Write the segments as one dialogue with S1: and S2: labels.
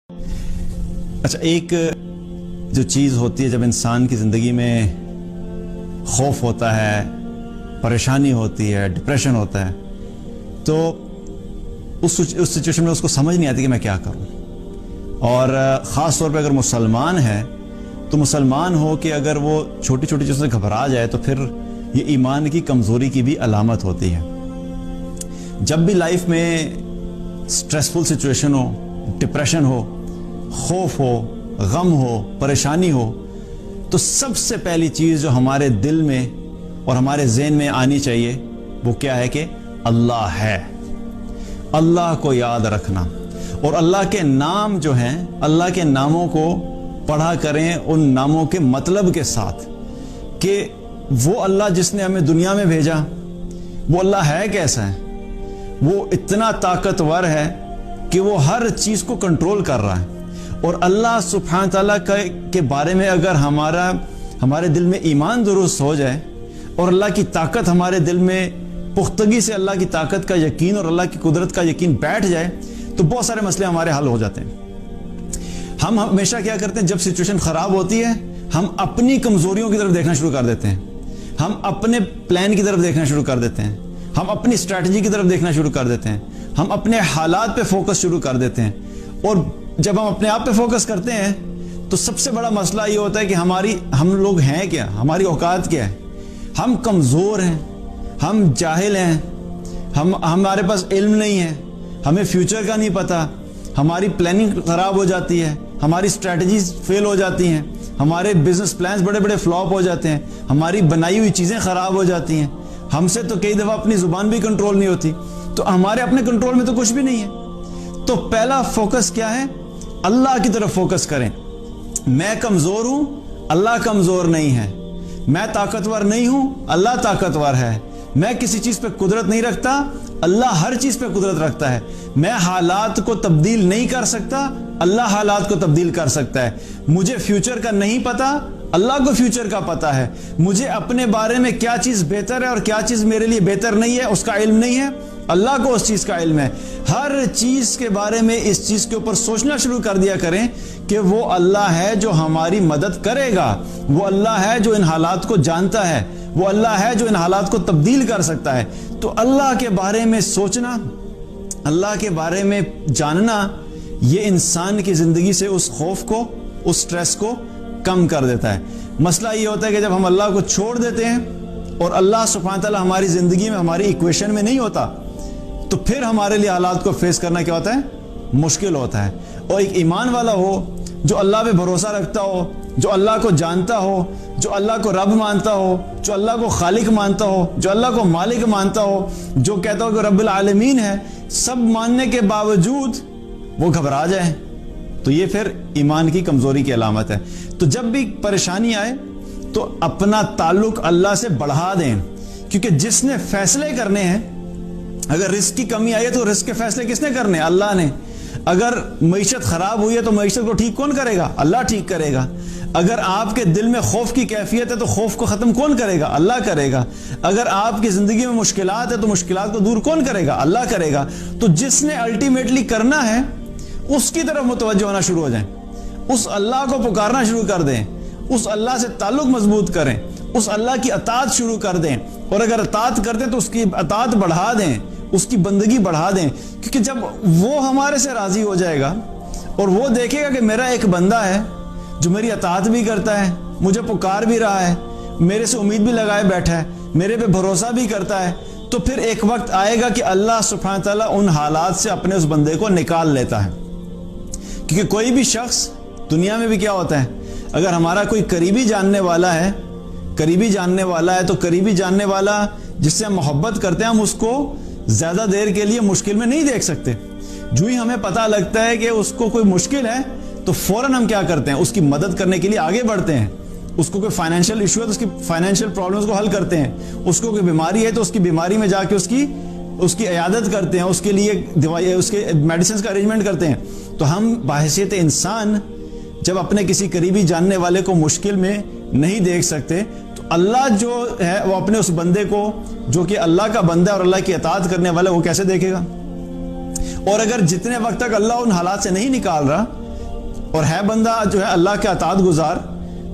S1: اچھا، ایک جو چیز ہوتی ہے جب انسان کی زندگی میں خوف ہوتا ہے، پریشانی ہوتی ہے، ڈپریشن ہوتا ہے، تو اس سچویشن میں اس کو سمجھ نہیں آتی کہ میں کیا کروں. اور خاص طور پہ اگر مسلمان ہے تو مسلمان ہو کہ اگر وہ چھوٹی چھوٹی چیزوں سے گھبرا جائے تو پھر یہ ایمان کی کمزوری کی بھی علامت ہوتی ہے. جب بھی لائف میں سٹریسفل سچویشن ہو، ڈپریشن ہو، خوف ہو، غم ہو، پریشانی ہو، تو سب سے پہلی چیز جو ہمارے دل میں اور ہمارے ذہن میں آنی چاہیے وہ کیا ہے کہ اللہ ہے. اللہ کو یاد رکھنا اور اللہ کے نام جو ہیں، اللہ کے ناموں کو پڑھا کریں ان ناموں کے مطلب کے ساتھ کہ وہ اللہ جس نے ہمیں دنیا میں بھیجا وہ اللہ ہے کیسا ہے. وہ اتنا طاقتور ہے کہ وہ ہر چیز کو کنٹرول کر رہا ہے. اور اللہ سبحانہ تعالیٰ کے بارے میں اگر ہمارے دل میں ایمان درست ہو جائے اور اللہ کی طاقت ہمارے دل میں پختگی سے اللہ کی طاقت کا یقین اور اللہ کی قدرت کا یقین بیٹھ جائے تو بہت سارے مسئلے ہمارے حل ہو جاتے ہیں. ہم ہمیشہ کیا کرتے ہیں، جب سچویشن خراب ہوتی ہے ہم اپنی کمزوریوں کی طرف دیکھنا شروع کر دیتے ہیں، ہم اپنے پلان کی طرف دیکھنا شروع کر دیتے ہیں، ہم اپنی اسٹریٹجی کی طرف دیکھنا شروع کر دیتے ہیں، ہم اپنے حالات پہ فوکس شروع کر دیتے ہیں. اور جب ہم اپنے آپ پہ فوکس کرتے ہیں تو سب سے بڑا مسئلہ یہ ہوتا ہے کہ ہم لوگ ہیں کیا، ہماری اوقات کیا ہے. ہم کمزور ہیں، ہم جاہل ہیں، ہمارے پاس علم نہیں ہے، ہمیں فیوچر کا نہیں پتا، ہماری پلاننگ خراب ہو جاتی ہے، ہماری اسٹریٹجیز فیل ہو جاتی ہیں، ہمارے بزنس پلانز بڑے بڑے فلاپ ہو جاتے ہیں، ہماری بنائی ہوئی چیزیں خراب ہو جاتی ہیں. ہم سے تو کئی دفعہ اپنی زبان بھی کنٹرول نہیں ہوتی، تو ہمارے اپنے کنٹرول میں تو کچھ بھی نہیں ہے. تو پہلا فوکس کیا ہے، اللہ کی طرف فوکس کریں. میں کمزور ہوں، اللہ کمزور نہیں ہے. میں طاقتور نہیں ہوں، اللہ طاقتور ہے. میں کسی چیز پہ قدرت نہیں رکھتا، اللہ ہر چیز پہ قدرت رکھتا ہے. میں حالات کو تبدیل نہیں کر سکتا، اللہ حالات کو تبدیل کر سکتا ہے. مجھے فیوچر کا نہیں پتا، اللہ کو فیوچر کا پتا ہے. مجھے اپنے بارے میں کیا چیز بہتر ہے اور کیا چیز میرے لیے بہتر نہیں ہے اس کا علم نہیں ہے، اللہ کو اس چیز کا علم ہے. ہر چیز کے بارے میں اس چیز کے اوپر سوچنا شروع کر دیا کریں کہ وہ اللہ ہے جو ہماری مدد کرے گا، وہ اللہ ہے جو ان حالات کو جانتا ہے، وہ اللہ ہے جو ان حالات کو تبدیل کر سکتا ہے. تو اللہ کے بارے میں سوچنا، اللہ کے بارے میں جاننا، یہ انسان کی زندگی سے اس خوف کو، اس سٹریس کو کم کر دیتا ہے. مسئلہ یہ ہوتا ہے کہ جب ہم اللہ کو چھوڑ دیتے ہیں اور اللہ سبحانہ تعالیٰ ہماری زندگی میں، ہماری ایکویشن میں نہیں ہوتا، تو پھر ہمارے لیے حالات کو فیس کرنا کیا ہوتا ہے، مشکل ہوتا ہے. اور ایک ایمان والا ہو جو اللہ پہ بھروسہ رکھتا ہو، جو اللہ کو جانتا ہو، جو اللہ کو رب مانتا ہو، جو اللہ کو خالق مانتا ہو، جو اللہ کو مالک مانتا ہو، جو کہتا ہو کہ رب العالمین ہے، سب ماننے کے باوجود وہ گھبرا جائے تو یہ پھر ایمان کی کمزوری کی علامت ہے. تو جب بھی پریشانی آئے تو اپنا تعلق اللہ سے بڑھا دیں، کیونکہ جس نے فیصلے کرنے ہیں، اگر رزق کی کمی آئی ہے تو رزق کے فیصلے کس نے کرنے؟ اللہ نے. اگر معیشت خراب ہوئی ہے تو معیشت کو ٹھیک کون کرے گا؟ اللہ ٹھیک کرے گا. اگر آپ کے دل میں خوف کی کیفیت ہے تو خوف کو ختم کون کرے گا؟ اللہ کرے گا. اگر آپ کی زندگی میں مشکلات ہے تو مشکلات کو دور کون کرے گا؟ اللہ کرے گا. تو جس نے الٹیمیٹلی کرنا ہے اس کی طرف متوجہ ہونا شروع ہو جائیں، اس اللہ کو پکارنا شروع کر دیں، اس اللہ سے تعلق مضبوط کریں، اس اللہ کی اطاعت شروع کر دیں. اور اگر اطاعت کرتے تو اس کی اطاعت بڑھا دیں، اس کی بندگی بڑھا دیں. کیونکہ جب وہ ہمارے سے راضی ہو جائے گا اور وہ دیکھے گا کہ میرا ایک بندہ ہے جو میری اطاعت بھی کرتا ہے، مجھے پکار بھی رہا ہے، میرے سے امید بھی لگائے بیٹھا ہے، میرے پہ بھروسہ بھی کرتا ہے، تو پھر ایک وقت آئے گا کہ اللہ سبحانہ تعالیٰ ان حالات سے اپنے اس بندے کو نکال لیتا ہے. کیونکہ کوئی بھی شخص دنیا میں بھی کیا ہوتا ہے، اگر ہمارا کوئی قریبی جاننے والا ہے تو قریبی جاننے والا جس سے ہم محبت کرتے ہیں، ہم اس کو زیادہ دیر کے لیے مشکل میں نہیں دیکھ سکتے. جو ہی ہمیں پتہ لگتا ہے کہ اس کو کوئی مشکل ہے تو فوراً ہم کیا کرتے ہیں، اس کی مدد کرنے کے لیے آگے بڑھتے ہیں. اس کو کوئی فائنینشیل ایشو ہے تو اس کی فائنینشیل پرابلمز کو حل کرتے ہیں. اس کو کوئی بیماری ہے تو اس کی بیماری میں جا کے اس کی عیادت کرتے ہیں، اس کے لیے دوائی، اس کے میڈیسنز کا ارینجمنٹ کرتے ہیں. تو ہم بحیثیت انسان جب اپنے کسی قریبی جاننے والے کو مشکل میں نہیں دیکھ سکتے تو اللہ جو ہے وہ اپنے اس بندے کو جو کہ اللہ کا بندہ اور اللہ کی اطاعت کرنے والا وہ کیسے دیکھے گا. اور اگر جتنے وقت تک اللہ ان حالات سے نہیں نکال رہا اور ہے بندہ جو ہے اللہ کے اطاعت گزار،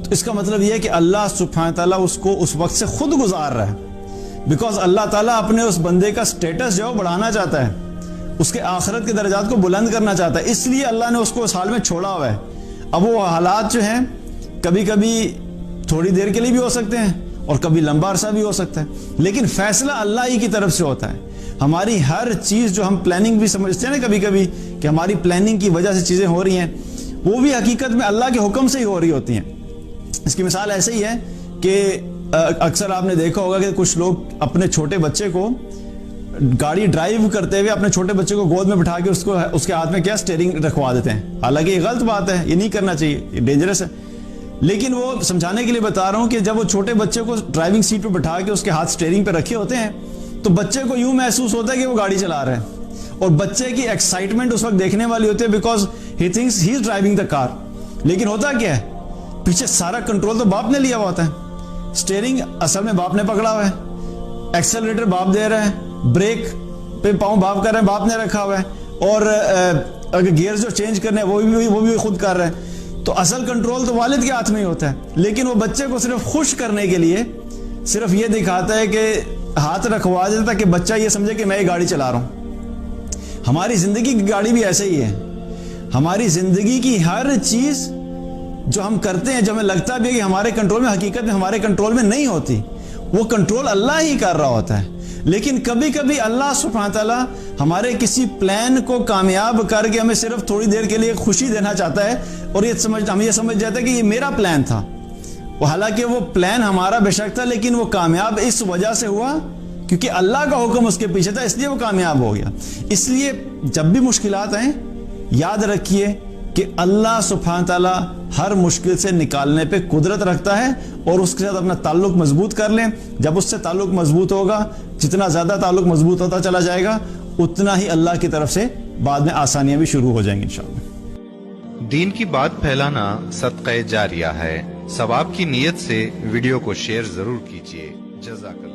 S1: تو اس کا مطلب یہ ہے کہ اللہ سبحانہ تعالیٰ اس کو اس وقت سے خود گزار رہا ہے، بیکاز اللہ تعالیٰ اپنے اس بندے کا سٹیٹس جو ہے بڑھانا چاہتا ہے، اس کے آخرت کے درجات کو بلند کرنا چاہتا ہے، اس لیے اللہ نے اس کو اس حال میں چھوڑا ہوا ہے۔ اب وہ حالات جو ہیں کبھی کبھی تھوڑی دیر کے لیے بھی ہو سکتے ہیں اور کبھی لمبا عرصہ بھی ہو سکتا ہے، لیکن فیصلہ اللہ ہی کی طرف سے ہوتا ہے۔ ہماری ہر چیز جو ہم پلاننگ بھی سمجھتے ہیں نا کبھی کبھی کہ ہماری پلاننگ کی وجہ سے چیزیں ہو رہی ہیں، وہ بھی حقیقت میں اللہ کے حکم سے ہی ہو رہی ہوتی ہیں۔ اس کی مثال ایسے ہی ہے کہ اکثر آپ نے دیکھا ہوگا کہ کچھ لوگ اپنے چھوٹے بچے کو گاڑی ڈرائیو کرتے ہوئے اپنے چھوٹے بچے کو گود میں بٹھا کے اس کے ہاتھ میں کیا اسٹیئرنگ رکھوا دیتے ہیں، حالانکہ یہ غلط بات ہے، یہ نہیں کرنا چاہیے، یہ ڈینجرس ہے، لیکن وہ سمجھانے کے لیے بتا رہا ہوں کہ جب وہ چھوٹے بچے کو ڈرائیونگ سیٹ پہ بٹھا کے اس کے ہاتھ اسٹیئرنگ پہ رکھے ہوتے ہیں تو بچے کو یوں محسوس ہوتا ہے کہ وہ گاڑی چلا رہا ہے، اور بچے کی ایکسائٹمنٹ اس وقت دیکھنے والی ہوتی ہے because he thinks he is driving the car, لیکن ہوتا کیا ہے پیچھے سارا کنٹرول تو باپ نے لیا ہوا ہوتا ہے، اسٹیئرنگ اصل میں باپ نے پکڑا ہوا ہے، ایکسلریٹر باپ دے رہا ہے، بریک پہ پاؤں باپ کر رہے ہیں، باپ نے رکھا ہوا ہے، اور اگر گیئر جو چینج کرنے وہ بھی خود کر رہے ہیں، تو اصل کنٹرول تو والد کے ہاتھ میں ہی ہوتا ہے، لیکن وہ بچے کو صرف خوش کرنے کے لیے صرف یہ دکھاتا ہے کہ ہاتھ رکھوا دیتا کہ بچہ یہ سمجھے کہ میں یہ گاڑی چلا رہا ہوں۔ ہماری زندگی کی گاڑی بھی ایسے ہی ہے، ہماری زندگی کی ہر چیز جو ہم کرتے ہیں جو ہمیں لگتا بھی ہے کہ ہمارے کنٹرول میں، حقیقت میں ہمارے کنٹرول میں نہیں ہوتی، وہ کنٹرول اللہ ہی کر رہا ہوتا ہے، لیکن کبھی کبھی اللہ سبحانہ تعالیٰ ہمارے کسی پلان کو کامیاب کر کے ہمیں صرف تھوڑی دیر کے لیے خوشی دینا چاہتا ہے، اور ہم یہ سمجھ جاتے ہیں کہ یہ میرا پلان تھا، حالانکہ وہ پلان ہمارا بے شک تھا، لیکن وہ کامیاب اس وجہ سے ہوا کیونکہ اللہ کا حکم اس کے پیچھے تھا، اس لیے وہ کامیاب ہو گیا۔ اس لیے جب بھی مشکلات آئیں یاد رکھیے کہ اللہ سبحانہ تعالیٰ ہر مشکل سے نکالنے پہ قدرت رکھتا ہے، اور اس کے ساتھ اپنا تعلق مضبوط کر لیں۔ جب اس سے تعلق مضبوط ہوگا، جتنا زیادہ تعلق مضبوط ہوتا چلا جائے گا اتنا ہی اللہ کی طرف سے بعد میں آسانیاں بھی شروع ہو جائیں گی انشاءاللہ۔
S2: دین کی بات پھیلانا صدقہ جاریہ ہے، ثواب کی نیت سے ویڈیو کو شیئر ضرور کیجیے۔ جزاک اللہ۔